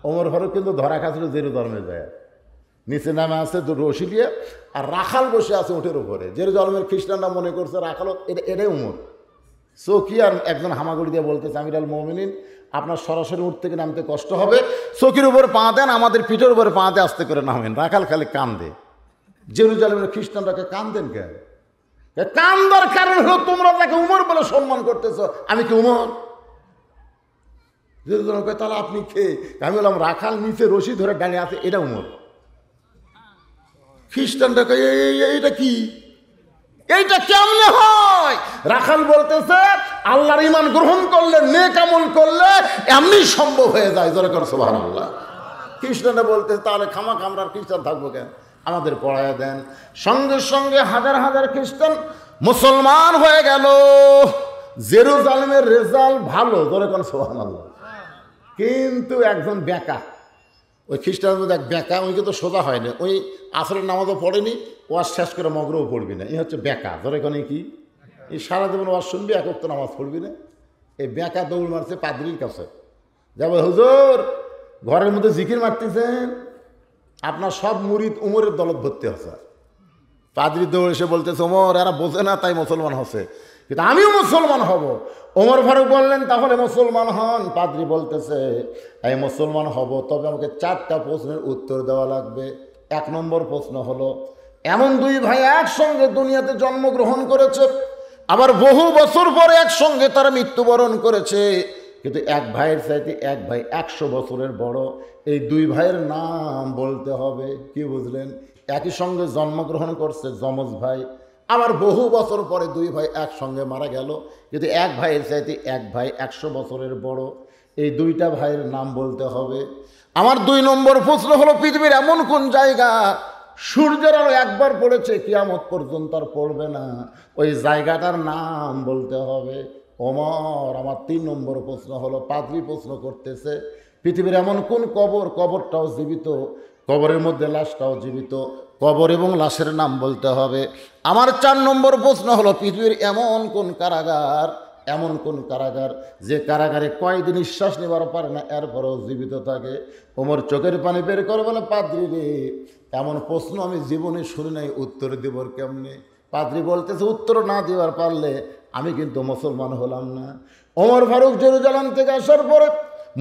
ওমর ফারুক কিন্তু ধরা খাচ্ছিল জেরুজালেমে যায়, নিচে নামে আছে রশি দিয়ে, আর রাখাল বসে আছে উঠের উপরে। জেরুজালেমের খ্রিস্টানরা মনে করছে রাখাল এটাই উমর। চৌকি আর একজন হামাগুড়ি দিয়ে বলতেছে, আমিরুল মুমিনিন আপনার সরাসরি উঠ থেকে নামতে কষ্ট হবে, চৌকির উপর পা দেন, আমাদের পিঠের উপরে পা দিয়ে আস্তে করে নামেন। রাখাল খালি কান্দে। জেরুজালেমের খ্রিস্টানরাকে কান্দেন কেন? কান্দার কারণ হলো তোমরা তাকে উমর বলে সম্মান করতেছ। আমি কি উমর? জেরুজালেম কয় তাহলে আপনি খেয়ে? আমি বললাম রাখাল নিচে রশি ধরে দাঁড়িয়ে আছে, এটা উমর। খ্রিস্টানরা কয় এইটা কি, এইটা কেমনে হয়? রাখাল বলতেছে আল্লাহর ঈমান গ্রহণ করলে, নেক আমল করলে এমনি সম্ভব হয়ে যায়। জোরে করে সুবহানাল্লাহ। খ্রিস্টানরা বলতেছে তাহলে খামাখা আমরা খ্রিস্টান থাকবো কেন, আমাদের পড়ায় দেন। সঙ্গে সঙ্গে হাজার হাজার খ্রিস্টান মুসলমান হয়ে গেল। জেরুজালেমের রেজাল্ট ভালো, জোরে করে সুবহানাল্লাহ। কিন্তু একজন বেকা, ওই খ্রিস্টানের মধ্যে এক বেকা, ওই কিন্তু সোজা হয়নি, ওই আসরের নামাজও পড়েনি, ওয়াজ শেষ করে মগরও পড়বি না, এই হচ্ছে বেকা। ধরে কোনে কি এই সারা জীবন ওয়াজ শুনবি, এক ওয়াক্ত নামাজ পড়বি না। এই বেকা দৌড় মারছে পাদ্রির কাছে, যাবে হুজুর ঘরের মধ্যে জিকির মারতেছেন, আপনার সব মুরিদ উমরের দলত ভর্তি হচ্ছে। পাদ্রি দৌড় এসে বলতেছে ওমর এরা বোঝে না তাই মুসলমান হচ্ছে, কিন্তু আমিও মুসলমান হব। ওমর ফারুক বললেন তাহলে মুসলমান হন। পাদ্রি বলতেছে এই মুসলমান হব, তবে আমাকে 4টা প্রশ্নের উত্তর দেওয়া লাগবে। 1 নম্বর প্রশ্ন হলো, এমন দুই ভাই একসঙ্গে দুনিয়াতে জন্মগ্রহণ করেছে, আবার বহু বছর পরে একসঙ্গে তারা মৃত্যুবরণ করেছে, কিন্তু এক ভাইয়ের চাইতে এক ভাই 100 বছরের বড়। এই দুই ভাইয়ের নাম বলতে হবে। কি বুঝলেন? একই সঙ্গে জন্মগ্রহণ করছে, যমজ ভাই, আবার বহু বছর পরে দুই ভাই একসঙ্গে মারা গেল, কিন্তু এক ভাইয়ের চাইতে এক ভাই 100 বছরের বড়। এই দুইটা ভাইয়ের নাম বলতে হবে। আমার 2 নম্বর প্রশ্ন হলো, পৃথিবীর এমন কোন জায়গা সূর্যের আলো একবার পড়েছে কিয়ামত পর্যন্ত আর পড়বে না, ওই জায়গাটার নাম বলতে হবে। ওমর আমার 3 নম্বর প্রশ্ন হলো, পাদ্রী প্রশ্ন করতেছে পৃথিবীর এমন কোন কবর, কবরটাও জীবিত, কবরের মধ্যে লাশটাও জীবিত, কবর এবং লাশের নাম বলতে হবে। আমার 4 নম্বর প্রশ্ন হলো, পৃথিবীর এমন কোন কারাগার, এমন কোন কারাগার যে কারাগারে কয়েদি নিঃশ্বাস নেবার পারে না, এরপরেও জীবিত থাকে। ওমর চোখের পানি বের করে বলে, পাদ্রী রে এমন প্রশ্ন আমি জীবনে শুনি নাই, উত্তর দেবর কেমনে? পাদ্রী বলতেছে উত্তর না দেওয়ার পারলে আমি কিন্তু মুসলমান হলাম না। ওমর ফারুক জেরুজালেম থেকে আসার পরে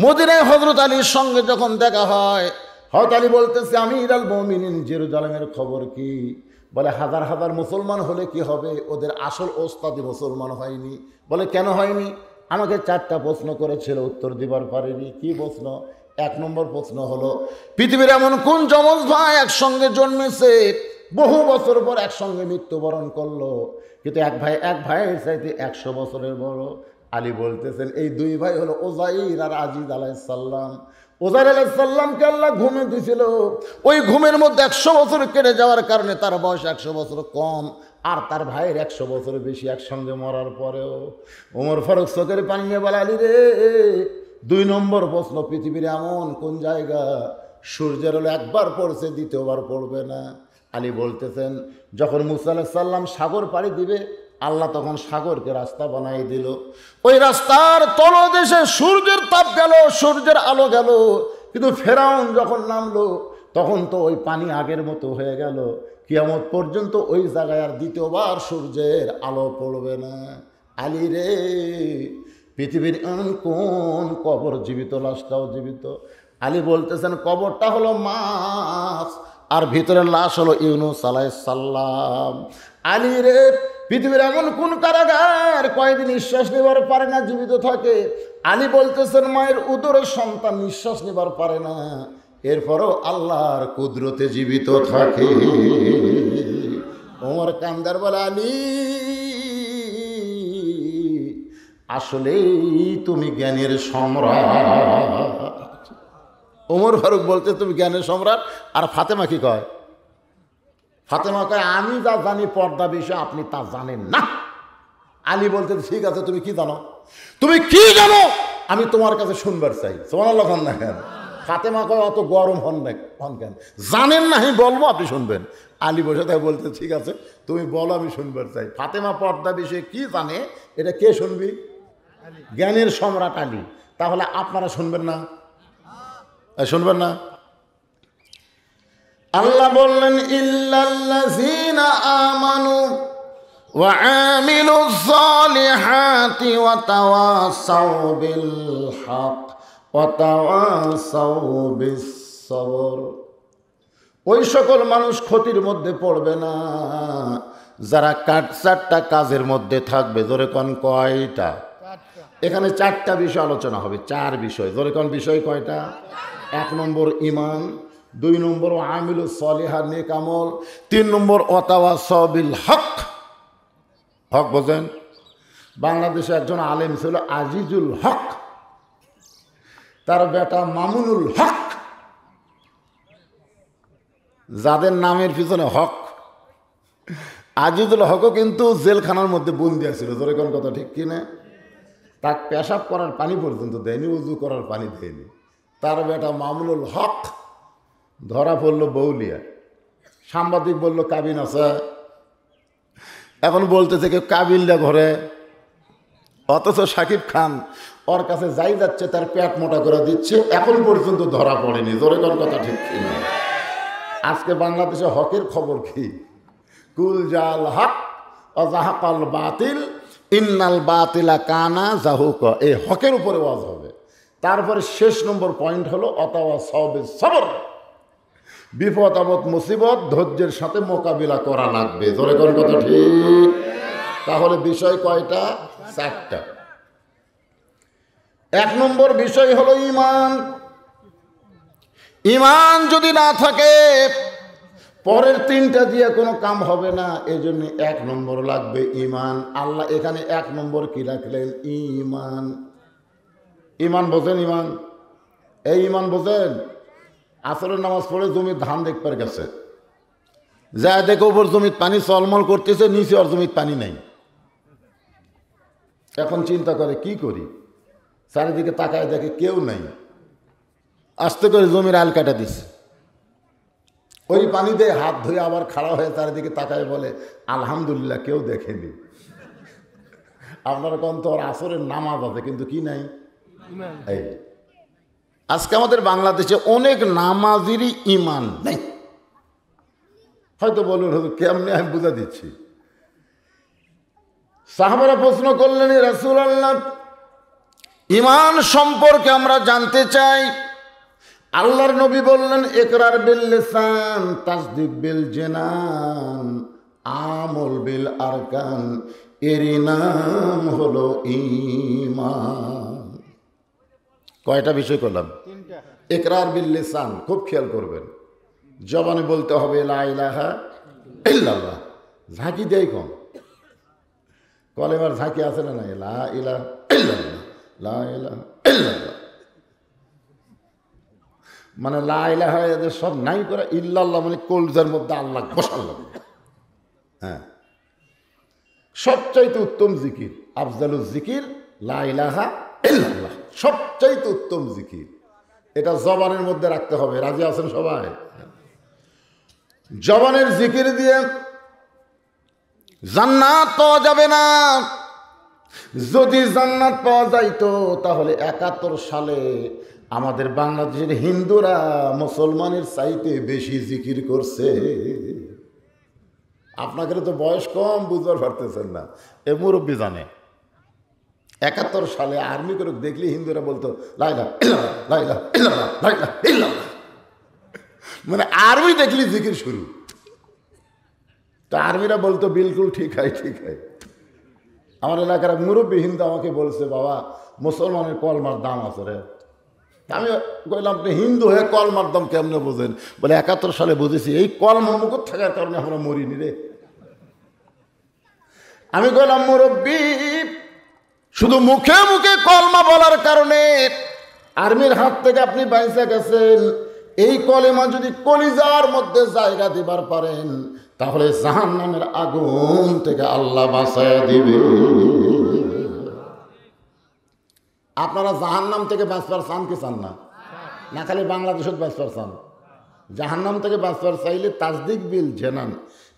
মদিনায় হযরত আলীর সঙ্গে যখন দেখা হয়, হযরত আলী বলতেছে আমিরুল মুমিনিন জেরুজালেমের খবর কি? বলে হাজার হাজার মুসলমান হলে কি হবে, ওদের আসল ওস্তাদি মুসলমান হয়নি। বলে কেন হয়নি? আমাকে 4টা প্রশ্ন করেছিল, উত্তর দিবার পারেনি। কি প্রশ্ন? 1 নম্বর প্রশ্ন হলো, পৃথিবীর এমন কোন যমজ ভাই একসঙ্গে জন্মেছে, বহু বছর পর একসঙ্গে মৃত্যুবরণ করলো, কিন্তু এক ভাইয়ের চাইতে 100 বছরের বড়। আলী বলতেছেন এই 2 ভাই হলো ওজাইর আর আজিজ আলাইহিস সালাম। ওজাইর আলাইহিস সালামকে আল্লাহ ঘুমে দিয়েছিল, ওই ঘুমের মধ্যে 100 বছর কেটে যাওয়ার কারণে তার বয়স 100 বছর কম, আর তার ভাইয়ের 100 বছর বেশি একসঙ্গে মরার পরেও। ওমর ফারুক চোখের পানি নিয়ে বলে, আলী রে 2 নম্বর প্রশ্ন, পৃথিবীর এমন কোন জায়গা সূর্যের আলো একবার পড়ছে দ্বিতীয়বার পড়বে না? আলী বলতেছেন যখন মুসা আলাইহিস সালাম সাগর পাড়ি দিবে, আল্লাহ তখন সাগরকে রাস্তা বানাই দিল, ওই রাস্তার তলদেশে সূর্যের তাপ গেল, সূর্যের আলো গেল, কিন্তু ফেরাউন যখন নামলো তখন তো ওই পানি আগের মতো হয়ে গেল। কিয়ামত পর্যন্ত ওই জায়গায় আর দ্বিতীয়বার সূর্যের আলো পড়বে না। আলী রে পৃথিবীর কোন কবর জীবিত, লাশটাও জীবিত? আলী বলতেছেন কবরটা হলো মাছ, আর ভিতরের লাশ হলো ইউনুস আলাইহিস সালাম। আলী রে পৃথিবীর এমন কোন কারাগার কয়েকদিন নিঃশ্বাস নেবার পারে না, জীবিত থাকে? আলী বলতেছেন মায়ের উদরের সন্তান নিঃশ্বাস নেবার পারে না, এরপরও আল্লাহর কুদরতে জীবিত থাকে। ওমর কান্দার বলে, আলী আসলেই তুমি জ্ঞানের সম্রাট। ওমর ফারুক বলতে তুমি জ্ঞানের সম্রাট। আর ফাতেমা কি কয়? ফাতেমা কয় আমি যা জানি পর্দা বিষয় আপনি তা জানেন না। আলী বলতে ঠিক আছে তুমি কি জানো, তুমি কি জানো আমি তোমার কাছে শুনবার চাই। সুবহানাল্লাহ না কেন? ফাতেমা কয় অত গরম হন কেন, জানেন না আমি বলবো আপনি শুনবেন। আলী বসে তাই বলতে ঠিক আছে তুমি বলো আমি শুনবার চাই। ফাতেমা পর্দা বিষয়ে কি জানে এটা কে শুনবি? জ্ঞানের সম্রাট আলী। তাহলে আপনারা শুনবেন না? শুনবেন না? আল্লাহ বললেন ইল্লাল্লাযীনা আমানু ওয়া আমিলুস সালিহাতি ওয়া তাওয়াসাউ বিল হক ওয়া তাওয়াসাউ বিস সবর। ওই সকল মানুষ ক্ষতির মধ্যে পড়বে না যারা চারটা কাজের মধ্যে থাকবে। জোরে কোন কয়টা? এখানে চারটা বিষয় আলোচনা হবে, চার বিষয়। জোরে কোন বিষয় কয়টা? 1 নম্বর ঈমান, 2 নম্বর আমিলুস সলিহাত নেক আমল, 3 নম্বর ওয়াতাওয়াসাউ বিল হক। হক বোঝেন? বাংলাদেশে একজন আলেম ছিল আজিজুল হক, তার বেটা মামুনুল হক। যাদের নামের পিছনে হক, আজিজুল হকও কিন্তু জেলখানার মধ্যে বন্দি আছিল। জোরে কোন কথা ঠিক কিনা? তার পেশাব করার পানি পর্যন্ত দেয়নি, উজু করার পানি দেয়নি। তার বেটা মামুনুল হক ধরা পড়লো বৌলিয়া। সাংবাদিক বলল কাবিন আছে, এখন বলতে থেকে কাবিলটা ঘরে, অথচ শাকিব খান ওর কাছে যাই যাচ্ছে তার পেট মোটা করে দিচ্ছে, এখন পর্যন্ত ধরা পড়েনি। জোরে কোন কথা ঠিক কিনা? আজকে বাংলাদেশে হকের খবর কি? কুল জাল হক অজাহাকাল বাতিল ইন্নাল বাতিলা কানা জাহুক। এই হকের উপরে ওয়াজ হবে। তারপরে শেষ নম্বর পয়েন্ট হলো ওয়াতাওয়াসাউ বিস সবর। বিপদ আপদ মুসিবত ধৈর্যের সাথে মোকাবিলা করা লাগবে। জোরে কোন কথা ঠিক? তাহলে বিষয় কয়টা? 4টা। 1 নম্বর বিষয় হলো ঈমান। ঈমান যদি না থাকে পরের 3টা দিয়ে কোনো কাম হবে না। এজন্য 1 নম্বর লাগবে ঈমান। আল্লাহ এখানে 1 নম্বর কি রাখলেন? ঈমান। ঈমান বোঝেন? ঈমান, এই ঈমান বোঝেন? আসরের নামাজ পড়ে জমির ধান দেখবার গেছে, যা দেখে উপর জমির পানি চলমল করতেছে, নিচে আর জমির পানি নাই। এখন চিন্তা করে কি করি, চারিদিকে তাকায় দেখে কেউ নাই, আস্তে করে জমির আল কাটা দিছে। ওই পানি দিয়ে হাত ধুয়ে আবার খাড়া হয়ে চারিদিকে তাকায় বলে আলহামদুলিল্লাহ কেউ দেখেনি। আপনার কোন তো আসরের নামাজ আছে কিন্তু কি নাই? এই আজকে আমাদের বাংলাদেশে অনেক নামাজেরই ঈমান নেই। হয়তো বলুন কেমনে, আমি বুঝা দিচ্ছি। সাহাবারা প্রশ্ন করলেন এ রাসূলুল্লাহ, ঈমান সম্পর্কে আমরা জানতে চাই। আল্লাহর নবী বললেন ইকরার বিল লিসান তাসদীক বিল জিনান আমল বিল আরকান, এরই নাম হলো ঈমান। কয়টা বিষয় করলাম? 3টা। ইকরার বিল লিসান, খুব খেয়াল করবেন। জবানে বলতে হবে লা ইলাহা ইল্লাল্লাহ। ঝাঁকি দেয় কম, কলেমার ঝাঁকি আছে না নাই? লা ইলাহা ইল্লাল্লাহ, লা ইলাহা ইল্লাল্লাহ। মানে লা ইলাহা এদের সব নাই করে, ইল্লাল্লাহ মানে কলজার মধ্যে আল্লাহ বসাল লাগবে। হ্যাঁ, সবচাইতে উত্তম জিকির, আফজালুল জিকির লা ইলাহা ইল্লাল্লাহ, সবচাইতে উত্তম জিকির। এটা জবানের মধ্যে রাখতে হবে। রাজি আছেন সবাই? জবানের জিকির দিয়ে জান্নাত পাওয়া যাবে না। যদি জান্নাত পাওয়া যাইতো তাহলে 71 সালে আমাদের বাংলাদেশের হিন্দুরা মুসলমানের চাইতে বেশি জিকির করছে। আপনাদের তো বয়স কম, বুঝতে পারতেছেন না। এ মুরব্বী জানে 71 সালে আর্মি করে দেখলে হিন্দুরা বলতো লা ইলাহা ইল্লাল্লাহ, লা ইলাহা ইল্লাল্লাহ, লা ইলাহা ইল্লাল্লাহ। মানে আর্মি দেখলি জিকির শুরু। তো আর্মিরা বলতো বিলকুল ঠিক হয়, ঠিক হয়। আমার এলাকার মুরব্বী হিন্দু আমাকে বলছে বাবা মুসলমানের কলমার দাম আছে রে। আমি বললাম আপনি হিন্দু হয়ে কলমার দাম কেমনে বোঝেন? বলে 71 সালে বুঝেছি, এই কলমা মুখত থাকার কারণে আমরা মরিনি রে। আমি বললাম মুরব্বী শুধু মুখে মুখে কলমা বলার কারণে আর্মির হাত থেকে আপনি বাইসা গেছেন। এই কলেমা যদি কলিজার মধ্যে জায়গা দিবার পারেন তাহলে জাহান্নামের আগুন থেকে আল্লাহ বাঁচায়া দিবে। আপনারা জাহান্নাম থেকে বাঁচবার চান কি চান না? না খালি বাংলাদেশত বাঁচবার চান? জাহান্নাম থেকে বাঁচবার চাইলে তাসদিক বিল জেনান,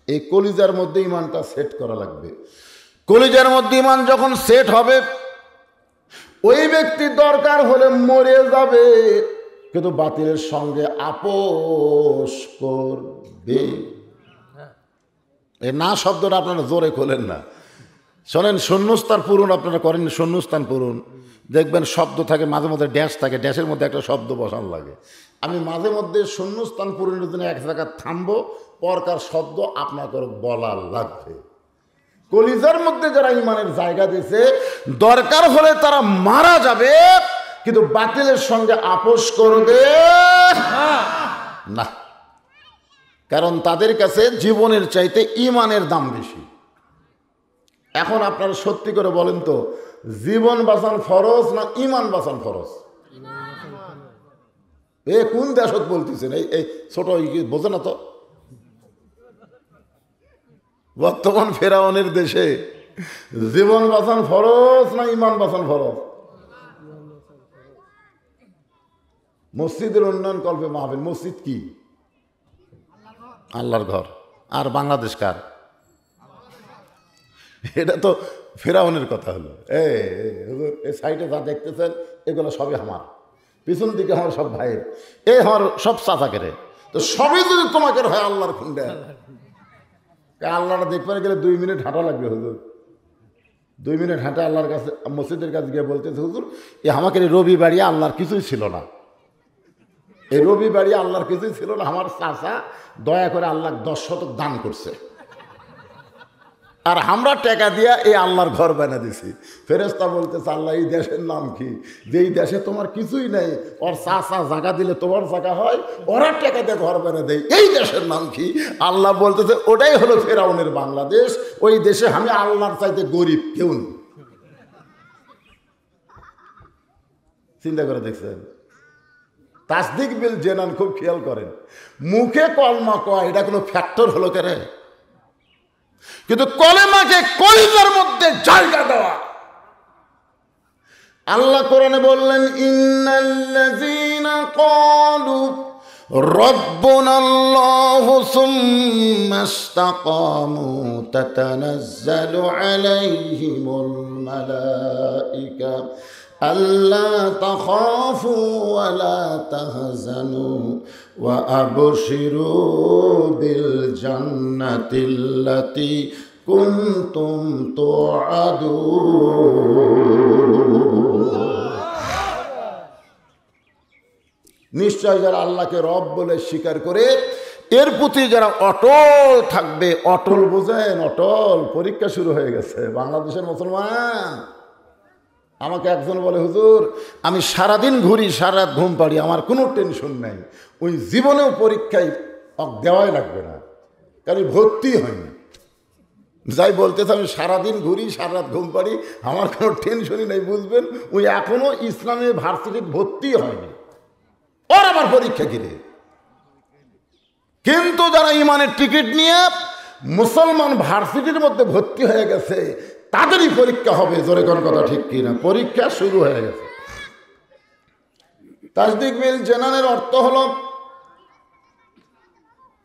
এই কলিজার মধ্যে ইমানটা সেট করা লাগবে। কলিজার মধ্যে ইমান যখন সেট হবে ওই ব্যক্তি দরকার হলে মরে যাবে কিন্তু বাতিলের সঙ্গে আপোষ করবে। এই না শব্দটা আপনারা জোরে খোলেন না, শোনেন। শূন্যস্থান পূরণ আপনারা করেন, শূন্যস্থান পূরণ দেখবেন শব্দ থাকে, মাঝে মধ্যে ড্যাশ থাকে, ড্যাশের মধ্যে একটা শব্দ বসানো লাগে। আমি মাঝে মধ্যে শূন্যস্থান পূরণের জন্য এক জায়গায় থামবো, পরকার শব্দ আপনাকে বলা লাগবে। কলিজার মধ্যে যারা ইমানের জায়গা দিয়েছে, দরকার হলে তারা মারা যাবে, কিন্তু বাতিলের সঙ্গে আপোষ করবে না। কারণ তাদের কাছে জীবনের চাইতে ইমানের দাম বেশি। এখন আপনারা সত্যি করে বলেন তো, জীবন বাঁচান ফরজ না ইমান বাঁচান ফরজ? এ কোন দেশত বলতেছেন? এই ছোট বোঝে না তো? বর্তমান ফেরাউনের দেশে জীবন বাঁচান ফরজ না ইমান বাঁচান ফরজ? মসজিদের উন্নয়ন কল্পে মাহফিল। মসজিদ কি? আল্লাহর ঘর। আর বাংলাদেশ কার? এটা তো ফেরাউনের কথা হলো। এই সাইডে যা দেখতেছেন এগুলো সবই আমার, পিছন দিকে আমার সব ভাইয়ের, আমার সব চাচাকেরে। তো সবই যদি তোমাকে হয় আল্লাহর খুন্ডে, আল্লাহটা দেখতে গেলে 2 মিনিট হাঁটা লাগবে হুজুর। 2 মিনিট হাঁটা আল্লাহর কাছে, মসজিদের কাছে গিয়ে বলতেছে, হুজুর আমাকে রবি বাড়ি আল্লাহর কিছুই ছিল না, এই রবি বাড়ি আল্লাহর কিছুই ছিল না, আমার চাচা দয়া করে আল্লাহ 10 শতক দান করছে, আর আমরা টাকা দিয়া এই আল্লাহর ঘর বানা দিছি। ফেরেশতা বলতেছে, আল্লাহ এই দেশের নাম কি? যেই দেশে তোমার কিছুই নাই, ওর চাচা জায়গা দিলে তোমার জায়গা হয়, ওরা টাকা দিয়ে ঘর বানা দেয়, এই দেশের নাম কি? আল্লাহ বলতেছে, ওটাই হলো ফেরাউনের বাংলাদেশ। ওই দেশে আমি আল্লাহর চাইতে গরিব কেউ নেই। চিন্তা করে দেখছেন? তাসদিক বিল জেনান, খুব খেয়াল করেন। মুখে কলমা কয়, এটা কোনো ফ্যাক্টর হলো কেন? কিন্তু কলেমাকে কলিজার মধ্যে জায়গা দেওয়া। আল্লাহ কোরআনে বললেন, ইন্নাল্লাযীনা ক্বালু রাব্বুনাল্লাহু সুম্মা ইসতাকামু তাতানাজ্জালু আলাইহিমুল মালায়েকা আল্লা তাখাফু ওয়া লা তাহজানু ওয়া আবশিরু বিল জান্নাতিল্লাতী কুনতুম তুআদুন। নিশ্চয় যারা আল্লাহকে রব বলে স্বীকার করে, এর প্রতি যারা অটল থাকবে, অটল বোঝেন, অটল। পরীক্ষা শুরু হয়ে গেছে বাংলাদেশের মুসলমান। আমাকে একজন বলে, হুজুর আমি সারাদিন ঘুরি, সারা রাত ঘুম পাড়ি, আমার কোনো টেনশন নাই, ওই জীবনেও পরীক্ষায় দেওয়াই লাগবে না, কারণ ভর্তি হয়নি। যাই বলতেছে, আমি সারাদিন ঘুরি, সারা রাত ঘুম পাড়ি, আমার কোনো টেনশনই নেই, বুঝবেন ওই এখনো ইসলামী ভার্সিটির ভর্তি হয়নি, ওর আমার পরীক্ষা কিরে। কিন্তু যারা ইমানের টিকিট নিয়ে মুসলমান ভার্সিটির মধ্যে ভর্তি হয়ে গেছে, তাদেরই পরীক্ষা হবে। জোরে কোন কথা ঠিক কিনা? পরীক্ষা শুরু হয়ে গেছে। তাসদিক বিল জানানের অর্থ হলো,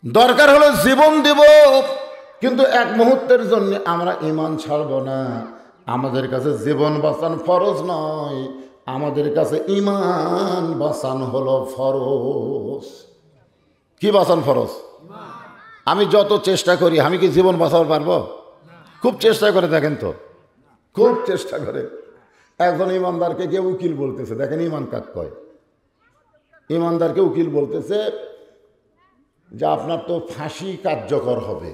দরকার হলো জীবন দেব, কিন্তু এক মুহূর্তের জন্য আমরা ঈমান ছাড়ব না। আমাদের কাছে জীবন বাঁচান ফরজ নয়, আমাদের কাছে ঈমান বাঁচান হলো ফরজ। কি বাঁচান ফরজ? আমি যত চেষ্টা করি, আমি কি জীবন বাঁচাতে পারবো? খুব চেষ্টা করে দেখেন তো, খুব চেষ্টা করে। একজন ইমানদারকে কেউ উকিল বলতেছে, দেখেন ইমান কাক কয়। ইমানদারকে উকিল বলতেছে যে আপনার তো ফাঁসি কার্যকর হবে,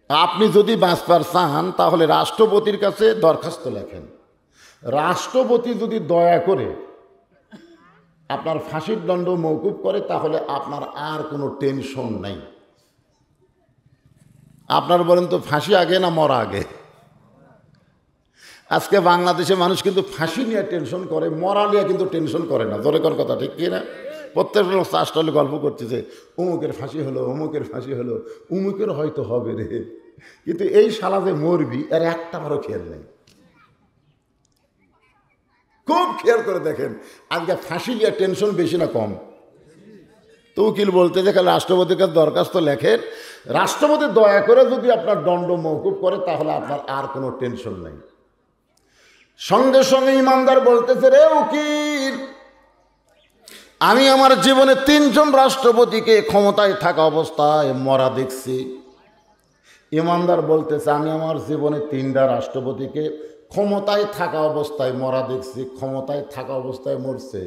আপনি যদি বাঁচবার চান তাহলে রাষ্ট্রপতির কাছে দরখাস্ত লেখেন, রাষ্ট্রপতি যদি দয়া করে আপনার ফাঁসির দণ্ড মওকুফ করে, তাহলে আপনার আর কোনো টেনশন নাই। আপনার বলেন তো, ফাঁসি আগে না মরা আগে? আজকে বাংলাদেশে মানুষ কিন্তু ফাঁসি নিয়ে টেনশন করে, মরা নিয়ে কিন্তু টেনশন করে না। জোরে কোন কথা ঠিক কিনা? প্রত্যেক লোক চাষটালে গল্প করতেছে, অমুকের ফাঁসি হলো, অমুকের ফাঁসি হলো, অমুকের হয়তো হবে রে, কিন্তু এই শালা যে মরবি এর একটা বারও খেয়াল নেই। খুব খেয়াল করে দেখেন, আজকে ফাঁসি নিয়ে টেনশন বেশি না কম? তো উকিল বলতে দেখে রাষ্ট্রপতির কাছে দরখাস্ত লেখেন, রাষ্ট্রপতি দয়া করে যদি আপনার দণ্ড মওকুফ করে, তাহলে আপনার আর কোনো টেনশন নেই। সঙ্গে সঙ্গে ইমানদার বলতেছে, রে উকিল, আমি আমার জীবনে 3 জন রাষ্ট্রপতিকে ক্ষমতায় থাকা অবস্থায় মরা দেখছি। ইমানদার বলতেছে আমি আমার জীবনে 3টা রাষ্ট্রপতিকে ক্ষমতায় থাকা অবস্থায় মরা দেখছি। ক্ষমতায় থাকা অবস্থায় মরছে।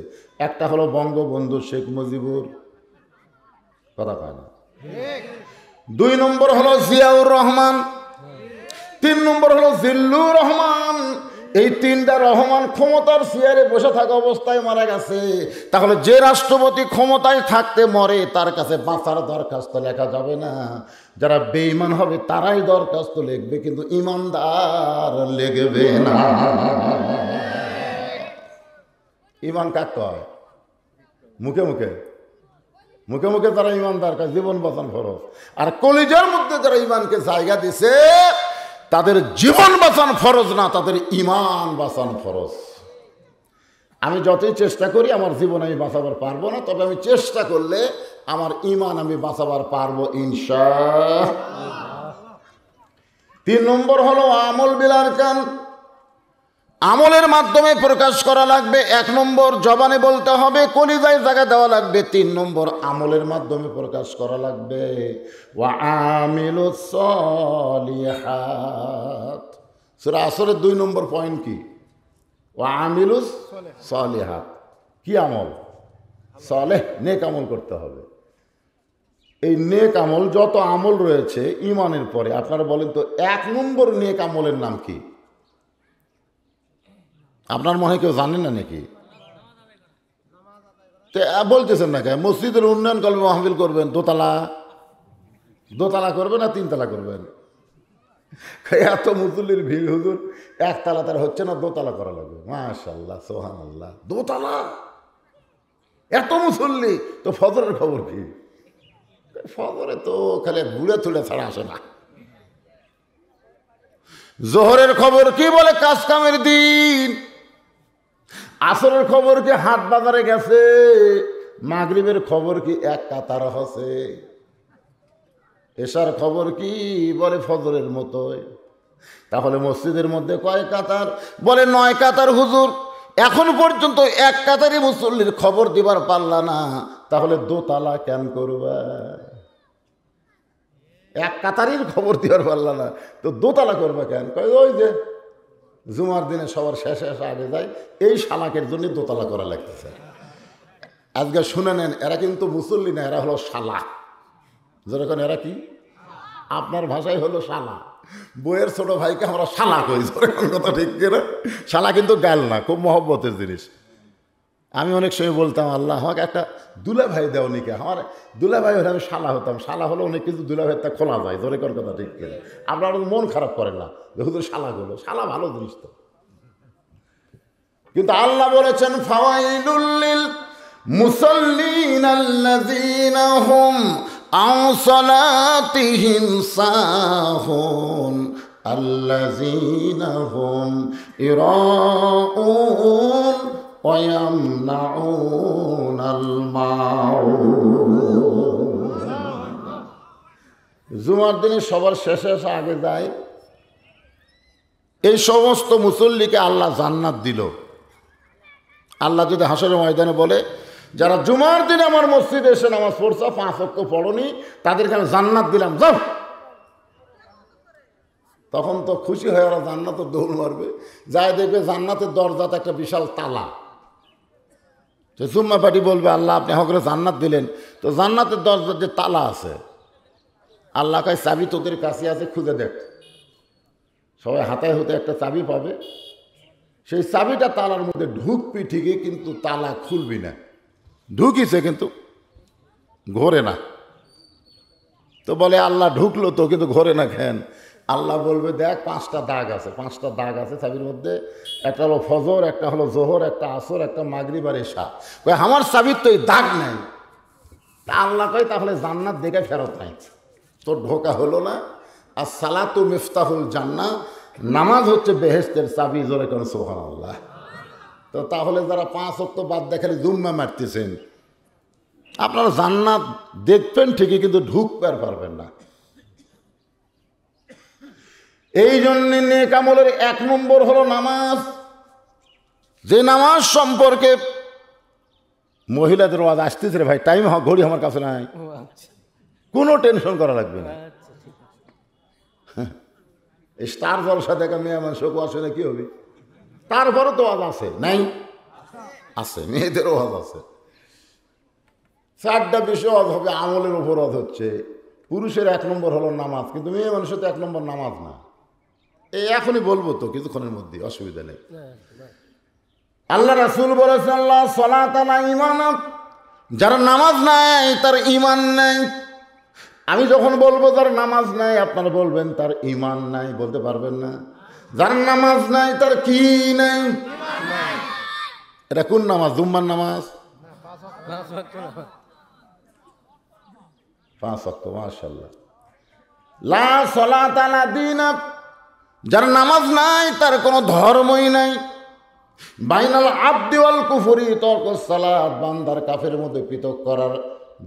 একটা হলো বঙ্গবন্ধু শেখ মুজিবুর, কথা কয় না। 2 নম্বর হলো জিয়াউর রহমান, 3 নম্বর হলো জিল্লুর রহমান। এই 3টা রহমান ক্ষমতার চেয়ারে বসে থাকা অবস্থায় মারা গেছে। তাহলে যে রাষ্ট্রপতি ক্ষমতায় থাকতে মরে তার কাছে বাঁচার দরখাস্ত লেখা যাবে না। যারা বেঈমান হবে তারাই দরখাস্ত লিখবে, কিন্তু ইমানদার লিখবে না। ইমান কাক কয়? মুখে মুখে, মুখে মুখে তারা ইমানদার কাজ, জীবন বাঁচান ফরজ। আর কলিজার মধ্যে যারা ইমানকে জায়গা দিছে তাদের জীবন বাঁচান ফরজ না, তাদের ইমান বাঁচান ফরজ। আমি যতই চেষ্টা করি আমার জীবন আমি বাঁচাবার পারবো না, তবে আমি চেষ্টা করলে আমার ইমান আমি বাঁচাবার পারবো ইনশাআল্লাহ। 3 নম্বর হলো আমল বিলার কান, আমলের মাধ্যমে প্রকাশ করা লাগবে। 1 নম্বর জবানে বলতে হবে, কলিজায় জায়গা দেওয়া লাগবে। 3 নম্বর আমলের মাধ্যমে প্রকাশ করা লাগবে। ওয়া আমিলুস সলিহাত। সূরা আসরের 2 নম্বর পয়েন্ট কি? ওয়া আমিলুস সলিহাত। কি আমল? সলেহ, নেক আমল করতে হবে। এই নেক আমল, যত আমল রয়েছে ইমানের পরে, আপনারা বলেন তো 1 নম্বর নেক আমলের নাম কি? আপনার মনে কেউ জানেন না নাকি? বলতেছেন না কেন? মসজিদের উন্নয়ন করবেন, মাহফিল করবেন, দোতলা করবেন না 3 তলা করবেন? এত মুসল্লির ভিড়, হুজুর 1 তলা তার হচ্ছে না, 2 তলা করা লাগবে। মাশাআল্লাহ, সুবহানাল্লাহ, 2 তলা! এত মুসল্লি তো ফজরের খবর কি? ফজরে তো খালি ঘুরে তুলে ছাড়া আসে না। জোহরের খবর কি? বলে কাজ কামের দিন। আসরের খবর কি? হাট বাজারে গেছে। মাগরিবের খবর কি? 1 কাতার হসে। এশার খবর কি? বলে ফজরের মতো। তাহলে মসজিদের মধ্যে কয় কাতার? বলে 9 কাতার হুজুর। এখন পর্যন্ত 1 কাতারই মুসল্লির খবর দিবার পারলা না, তাহলে 2 তালা কেন করবা? 1 কাতারির খবর দিবার পারলা না তো 2 তালা করবা কেন? কয় ওই যে জুমার দিনে সবার শেষে আগে যায়, এই শালাকের জন্য 2 তালা করা লাগতেছে। আজকে শুনে নেন, এরা কিন্তু মুসল্লি না, এরা হলো শালা। যেরকম এরা কি? আপনার ভাষায় হলো শালা। বইয়ের ছোট ভাইকে আমরা শালা কই, কথা ঠিক কিনা? শালা কিন্তু গাল না, খুব মহব্বতের জিনিস। আমি অনেক সময় বলতাম, আল্লাহ আমাকে একটা দুলা ভাই দেও নিকে। আমার দুলা ভাই হলে আমি শালা হতাম। শালা হলো অনেক কিছু দুলা ভাইটা খোলা যায়, জোরে কোন কথা ঠিক কিনা? আপনারা মন খারাপ করেন না, যেহেতু শালা হলো, শালা ভালো জিনিস তো। কিন্তু আল্লাহ বলেছেন, ফাওয়াইলুল লিল মুসাল্লিন আল্লাযীনা হুম আন সালাতিহিম সাহুন আল্লাযীনা হুম ইরাউন ওয়া ইয়ামনাউনাল মাউন। জুমার দিনে সবার শেষে আগে যায়। এই সমস্ত মুসল্লিকে আল্লাহ জান্নাত দিল। আল্লাহ যদি হাসরের ময়দানে বলে, যারা জুমার দিনে আমার মসজিদে এসে নামাজ পড়ছো, 5 ওয়াক্ত পড়নি, তাদেরকে আমি জান্নাত দিলাম, যাও। তখন তো খুশি হয়ে ওরা জান্নাতের দৌড় মারবে। যাই দেখবে জান্নাতের দরজাতে একটা বিশাল তালা। তো জুম্মা পার্টি বলবে, আল্লাহ আপনি হকরে জান্নাত দিলেন, তো জান্নাতের দরজার যে তালা আছে, আল্লাহ কয় চাবি তোদের কাছে আছে, খুঁজে দেখ। সবাই হাতায় হতে একটা চাবি পাবে। সেই চাবিটা তালার মধ্যে ঢুকবি ঠিকই, কিন্তু তালা খুলবি না। ঢুকিছে কিন্তু ঘোরে না। তো বলে আল্লাহ ঢুকলো তো, কিন্তু ঘোরে না কেন? আল্লাহ বলবে, দেখ 5টা দাগ আছে, 5টা দাগ আছে চাবির মধ্যে। একটা হলো ফজর, একটা হলো জোহর, একটা আসর, একটা মাগরিব আর এশা। কই আমার চাবির তো এই দাগ নেই। তা আল্লাহ কয়, তাহলে জান্নাত দেখে ফেরত নাই, তোর ঢোকা হলো না। আর সালাতু মিফতাহুল জান্নাহ, নামাজ হচ্ছে বেহেশতের চাবি, জোরে কোন সুবহানাল্লাহ। তো তাহলে যারা 5 ওয়াক্ত বাদ দেখালে জুম্মা মারতেছেন, আপনারা জান্নাত দেখবেন ঠিকই, কিন্তু ঢুকতে পারবেন না। এই জন্য নেক আমলের 1 নম্বর হলো নামাজ। যে নামাজ সম্পর্কে মহিলাদের ওয়াজ আসতেছে রে ভাই, টাইম ঘড়ি আমার কাছে নাই, কোনো টেনশন করা লাগবে না। এই স্টার জলসা দেখা মেয়ে মানুষও আসে না, কি হবে? তারপরও তো ওয়াজ আছে নাই? আছে, মেয়েদেরও ওয়াজ আছে। 4টা বিষয় ওয়াজ হবে, আমলের উপর ওয়াজ হচ্ছে। পুরুষের 1 নম্বর হলো নামাজ, কিন্তু মেয়ে মানুষের তো 1 নম্বর নামাজ না। এই এখনই বলবো তো কিছুক্ষণের মধ্যে, অসুবিধা নেই। আল্লাহ রাসূল বলেছেন আল্লাহ সালাত আলা ঈমান, যার নামাজ নাই তার ঈমান নাই। আমি যখন বলবো যার নামাজ নাই, আপনারা বলবেন তার ঈমান নাই, বলতে পারবেন না? যার নামাজ নাই তার কি নাই? এটা কোন নামাজ? জুম্মার নামাজ 5 ওয়াক্ত, মাশাআল্লাহ। লা সালাত আলা দীন, যার নামাজ নাই তার কোনো ধর্মই নাই। বাইনাল আবদি ওয়াল কুফরি তরকুস সালাত, বান্দার কাফের মধ্যে পৃথক করার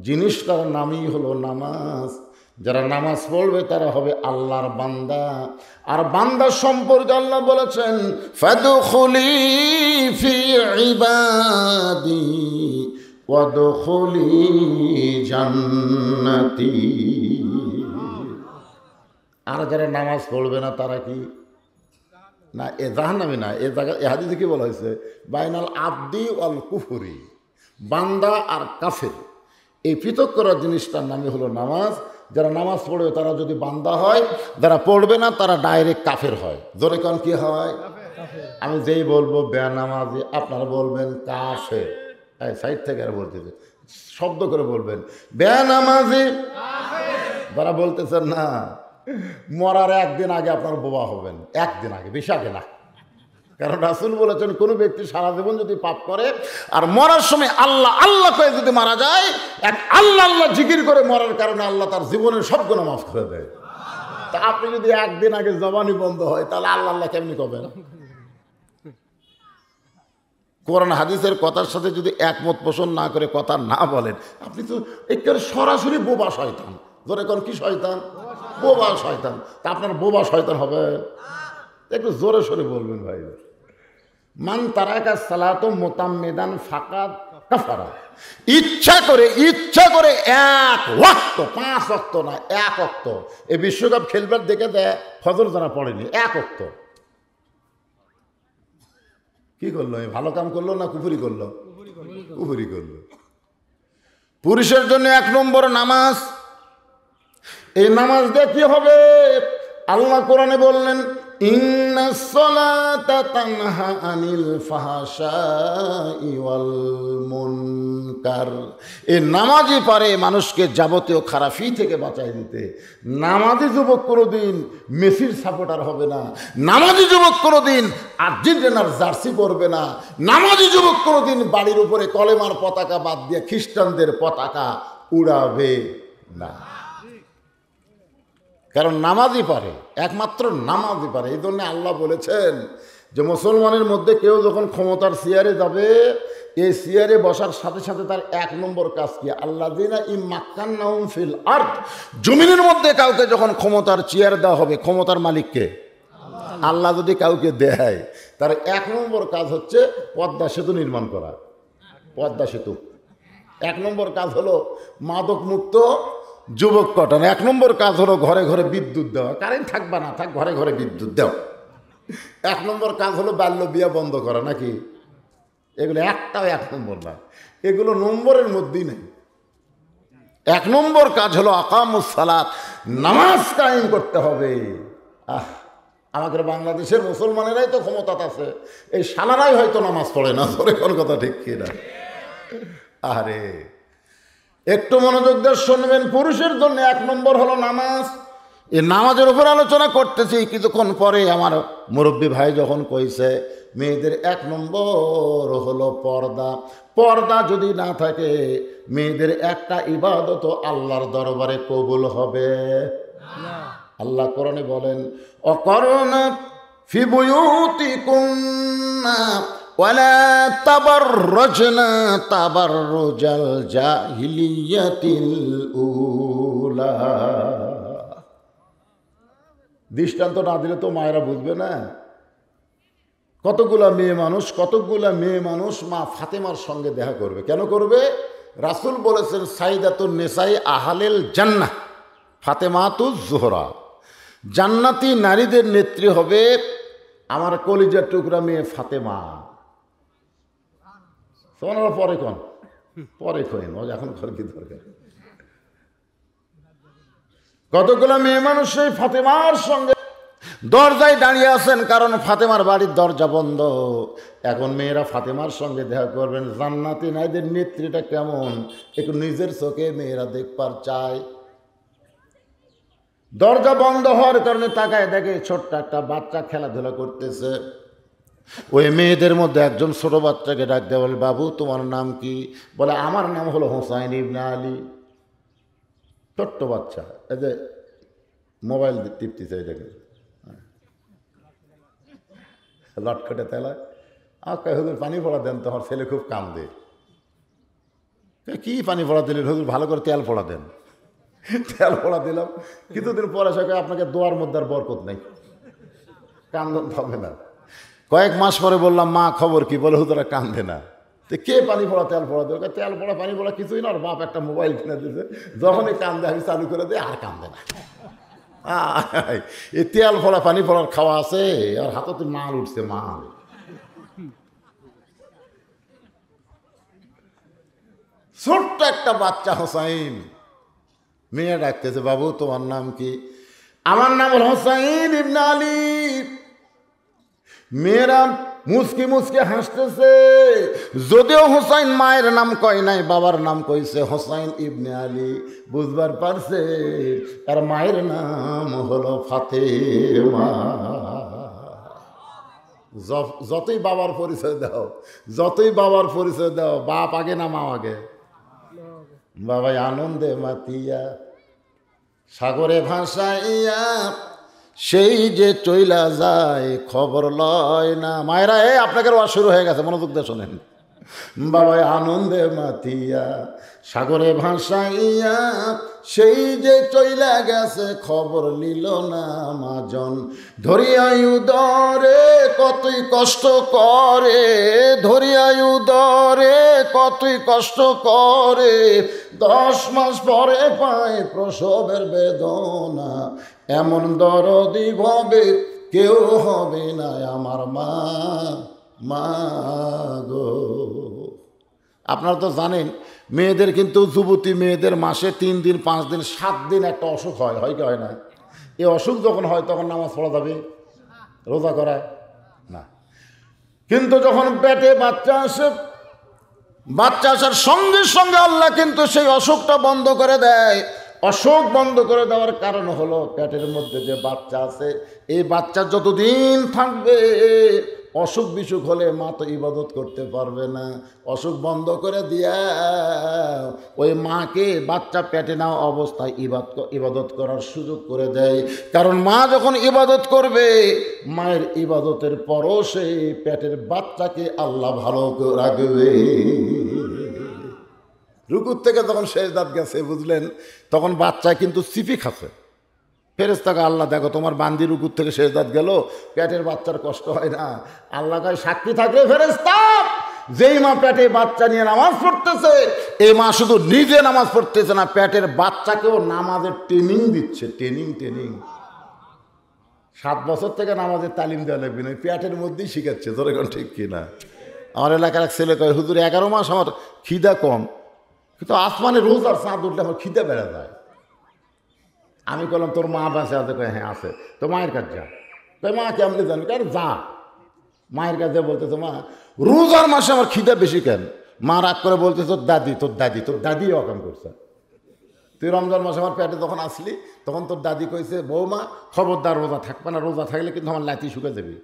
জিনিসটার নামই হলো নামাজ। যারা নামাজ পড়বে তারা হবে আল্লাহর বান্দা। আর বান্দা সম্পর্কে আল্লাহ বলেছেন ফাদখুলি ফি ইবাদি ওয়াদখুলি জান্নাতি। আর যারা নামাজ পড়বে না তারা কি না? এ জাহান্নামী না। এ জায়গা এ হাদিসে কি বলা হয়েছে? বাইনাল আবদি ওয়াল কুফরি, বান্দা আর কাফের এই পৃথক করার জিনিসটার নামই হলো নামাজ। যারা নামাজ পড়বে তারা যদি বান্দা হয়, যারা পড়বে না তারা ডাইরেক্ট কাফের হয়। জোরে কোন কি হয়? আমি যেই বলবো বেনামাজি, আপনারা বলবেন কাফের। এই সাইড থেকে আর বলতেছে, শব্দ করে বলবেন বেনামাজি। যারা বলতেছেন না, মরার 1 দিন আগে আপনার বোবা হবেন, 1 দিন আগে, বেশি আগে না। কারণ রাসূল বলেছেন কোনো ব্যক্তি সারা জীবন যদি পাপ করে আর মরার সময় আল্লাহ আল্লাহ করে যদি মারা যায়, এক আল্লাহ আল্লাহ জিকির করে মরার কারণে আল্লাহ তার জীবনের সব গুনাহ মাফ করে দেয়। তা আপনি যদি 1 দিন আগে জবানি বন্ধ হয়, তাহলে আল্লাহ আল্লাহ কেমনি করবেন? কোরআন হাদিসের কথার সাথে যদি একমত পোষণ না করে কথা না বলেন, আপনি তো একেবারে সরাসরি বোবা শয়তান। ধরে কোন কি শয়তান? বোবা শয়তান। তা আপনার বোবা শয়তান হবে? একটু জোরে সোরে বলবেন ভাই। মান তারাকা সালাত মুতাম্মিদান ফাকাদ কাফারা। ইচ্ছা করে 1 ওয়াক্ত, 5 ওয়াক্ত না, 1 ওয়াক্ত। এই বিশ্বকাপ খেলবার দেখে দেয় ফজর যারা পড়েনি, 1 ওয়াক্ত কি করলো? ভালো কাম করলো না কুফরি করলো? কুফরি করলো। পুরুষের জন্য 1 নম্বর নামাজ। এই নামাজ দিয়ে কি হবে? আল্লাহ কোরআনে বললেন ইন্নাস সালাতা তানহা আনিল ফাহশাই ওয়াল মুনকার। এই নামাজই পারে মানুষকে যাবতীয় খারাপি থেকে বাঁচাই দিতে। নামাজি যুবক কোনোদিন মেসির সাপোর্টার হবে না। নামাজি যুবক কোনোদিন আর্জেন্টিনার জার্সি পরবে না। নামাজি যুবক কোনোদিন বাড়ির উপরে কলেমার পতাকা বাদ দিয়ে খ্রিস্টানদের পতাকা উড়াবে না। কারণ নামাজই পারে, একমাত্র নামাজই পারে। এই জন্য আল্লাহ বলেছেন যে মুসলমানের মধ্যে কেউ যখন ক্ষমতার চেয়ারে যাবে, এই চেয়ারে বসার সাথে সাথে তার 1 নম্বর কাজ কি? আল্লাযিনা ইম্মাক্কান্নাহুম ফিল আরদ। জমিনের মধ্যে কাউকে যখন ক্ষমতার চেয়ার দেওয়া হবে, ক্ষমতার মালিককে আল্লাহ যদি কাউকে দেয়, তার 1 নম্বর কাজ হচ্ছে পদ্মা সেতু নির্মাণ করা। পদ্মা সেতু 1 নম্বর কাজ হলো মাদক মুক্ত যুবক কটন। 1 নম্বর কাজ হলো ঘরে ঘরে বিদ্যুৎ দেওয়া। কারেন্ট থাকবা না থাক, ঘরে ঘরে বিদ্যুৎ দেওয়া। 1 নম্বর কাজ হলো বাল্য বিয়া বন্ধ করা, নাকি? এগুলো একটাও 1 নম্বর না, এগুলো নম্বরের মধ্যেই নেই। 1 নম্বর কাজ হলো আকামুস সালাত, নামাজ কায়েম করতে হবে। আমাদের বাংলাদেশের মুসলমানেরাই তো ক্ষমতা আছে, এই শালারাই হয়তো নামাজ পড়ে না। ধরে কোন কথা ঠিক কিনা? আরে একটু মনোযোগ দিয়ে শুনবেন। পুরুষের জন্য 1 নম্বর হলো নামাজ। এই নামাজের উপর আলোচনা করতেছি। কিছুক্ষণ পরে আমার মুরব্বী ভাই যখন কইছে মেয়েদের 1 নম্বর হলো পর্দা। পর্দা যদি না থাকে মেয়েদের একটা ইবাদত আল্লাহর দরবারে কবুল হবে না। আল্লাহ কোরআনে বলেন অকরনা ফি বুয়ুতিকুন্না ওয়ালা তাবাররাজনা তাবাররুজাল জাহিলিয়াতিল উলা। দৃষ্টান্ত না দিলে তো মায়েরা বুঝবে না। কতগুলা মেয়ে মানুষ মা ফাতেমার সঙ্গে দেখা করবে। কেন করবে? রাসূল বলেছেন সাইদাতুন নিসাই আহলেল জান্নাহ ফাতেমাতুজ জোহরা, জান্নাতি নারীদের নেত্রী হবে আমার কলিজার টুকরা মেয়ে ফাতেমা। তোমার পরে কইন ও এখন ঘর কি দরকার। কতগুলো মেয়ে মানুষ সেই ফাতেমার সঙ্গে দরজায় দাঁড়িয়ে আছেন, কারণ ফাতেমার বাড়ির দরজা বন্ধ। এখন মেয়েরা ফাতেমার সঙ্গে দেখা করবেন। জান্নাতি নারীদের নেত্রীটা কেমন একটু নিজের চোখে মেয়েরা দেখবার চায়। দরজা বন্ধ হওয়ার কারণে তাকায় দেখে ছোট্ট একটা বাচ্চা খেলাধুলা করতেছে। ওই মেয়েদের মধ্যে একজন ছোট বাচ্চাকে ডাক দেয়, বলে বাবু তোমার নাম কি? বলে আমার নাম হলো হোসাইন ইবনে আলী। ছোট্ট বাচ্চা, এই যে মোবাইল টিপতেছে, দেখে লটখটে তেলা। আমাকে হুজুর পানি পড়া দেন, তোমার ছেলে খুব কান্দে। কি পানি পড়া দিলেন হুজুর? ভালো করে তেল পড়া দেন। তেল পড়া দিলাম, কিছুদিন পরে সে আপনাকে দোয়ার মধ্যে আর বরকত নেই, কান্দন হবে না। কয়েক মাস পরে বললাম মা খবর কি? বলে হুজুরা কান্দে না। তো কে পানি পড়া তেল পড়া দেবে? তেল পড়া পানি পড়া কিছুই না, আর বাপ একটা মোবাইল কিনে দিয়েছে, যখনই কান্দে আমি চালু করে দিই, আর কান্দে না। এই তেল পড়া পানি পড়ার খাওয়া আছে, আর হাতে মাল উঠছে মাল। ছোট্ট একটা বাচ্চা হোসাইন, মেয়ে ডাকতেছে বাবু তোমার নাম কি? আমার নাম হোসাইন ইবনে আলী। মেয়েরা মুসকি মুসকি হাসতেছে, যদিও হোসাইন মায়ের নাম কয় নাই, বাবার নাম কইছে হোসাইন ইবনে আলী। বুঝবার পারছে আর মায়ের নাম হলো ফাতেমা। যতই বাবার পরিচয় দাও, বাপ আগে না মা আগে? বাবাই আনন্দে মাতিয়া সাগরে ভাসাইয়া সেই যে চইলা যায় খবর লয় না। মায়েরা আপনাকে ওয়াজ শুরু হয়ে গেছে, মনোযোগ দিয়ে শোনেন। বাবাই আনন্দে মাতিয়া সাগরে ভাসাইয়া সেই যে চইলা গেছে খবর নিল না মাজন। ধরিয়াই উদরে কতই কষ্ট করে, ধরিয়াই উদরে কতই কষ্ট করে, 10 মাস পরে পায় প্রসবের বেদনা। এমন দরদি ভাবে কেউ হবে না আমার মা গো। আপনারা তো জানেন মেয়েদের কিন্তু যুবতী মেয়েদের মাসে 3 দিন 5 দিন 7 দিন একটা অসুখ হয় কি হয় না? এই অসুখ যখন হয় তখন নামাজ পড়া যাবে? রোজা করা না। কিন্তু যখন পেটে বাচ্চা আসে, বাচ্চা আসার সঙ্গে সঙ্গে আল্লাহ কিন্তু সেই অসুখটা বন্ধ করে দেয়। অসুখ বন্ধ করে দেওয়ার কারণ হলো পেটের মধ্যে যে বাচ্চা আছে, এই বাচ্চা যতদিন থাকবে অসুখ বিসুখ হলে মা তো ইবাদত করতে পারবে না। অসুখ বন্ধ করে দিয়া ওই মাকে বাচ্চা পেটে নেওয়া অবস্থায় ইবাদত করার সুযোগ করে দেয়। কারণ মা যখন ইবাদত করবে, মায়ের ইবাদতের পরও সেই পেটের বাচ্চাকে আল্লাহ ভালো রাখবে। রুকুর থেকে যখন সেজদাত গেছে বুঝলেন, তখন বাচ্চা কিন্তু চিপি খাচ্ছে। ফেরেশতাকে আল্লাহ দেখো তোমার বান্দি রুকুর থেকে সেজদাত গেল, পেটের বাচ্চার কষ্ট হয় না? আল্লাহ কয় সাক্ষী থাকলে ফেরেশতা, যেই মা পেটে বাচ্চা নিয়ে নামাজ পড়তেছে, এই মা শুধু নিজে নামাজ পড়তেছে না, পেটের বাচ্চাকেও নামাজের ট্রেনিং দিচ্ছে। ট্রেনিং 7 বছর থেকে নামাজের তালিম দেওয়া লাগবে না, পেটের মধ্যেই শিখাচ্ছে। ধরে কোন ঠিক কিনা? আমার এলাকার এক ছেলে কয় হুজুর 11 মাস আমার খিদা কম, কিন্তু আসমানে রোজ আর চাঁদ উঠলে আমার খিদে বেড়ে যায়। আমি বললাম তোর মা বাসে আছে? কয় হ্যাঁ আছে। তো মায়ের কাছে যা। কয় মা কেমনি জানি? কেন যা মায়ের কাছে। বলতেছে মা রোজার মাসে আমার খিদে বেশি কেন? মা রাগ করে বলতে তোর দাদি অকাম করছে। তুই রমজান মাসে আমার পেটে যখন আসলি তখন তোর দাদি কইছে বৌমা খবরদার রোজা থাকবে না, রোজা থাকলে কিন্তু আমার লাঠি শুকে যাবি।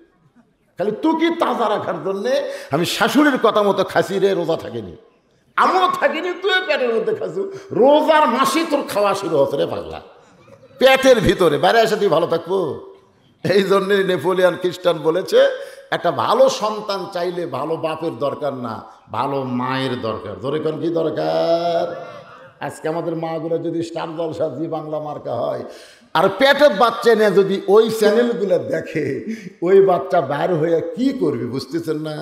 খালি তুই কি তাজা রাখার জন্যে আমি শাশুড়ির কথা মতো খাসি রে, রোজা থাকিনি, আমিও থাকিনি, তুই পেটের মধ্যে খাসু। রোজার মাসে তোর খাওয়া শুরু হচ্ছে রে পাগলা, পেটের ভিতরে। বাইরে এসে তুই ভালো থাকবো? এই জন্যে নেপোলিয়ান খ্রিস্টান বলেছে একটা ভালো সন্তান চাইলে ভালো বাপের দরকার না, ভালো মায়ের দরকার। ধরে কোন কি দরকার? আজকে আমাদের মাগুলো যদি স্টার জলসা জি বাংলা মার্কা হয়, আর পেটের বাচ্চা নিয়ে যদি ওই চ্যানেলগুলো দেখে, ওই বাচ্চা বার হয়ে কি করবে বুঝতেছেন না?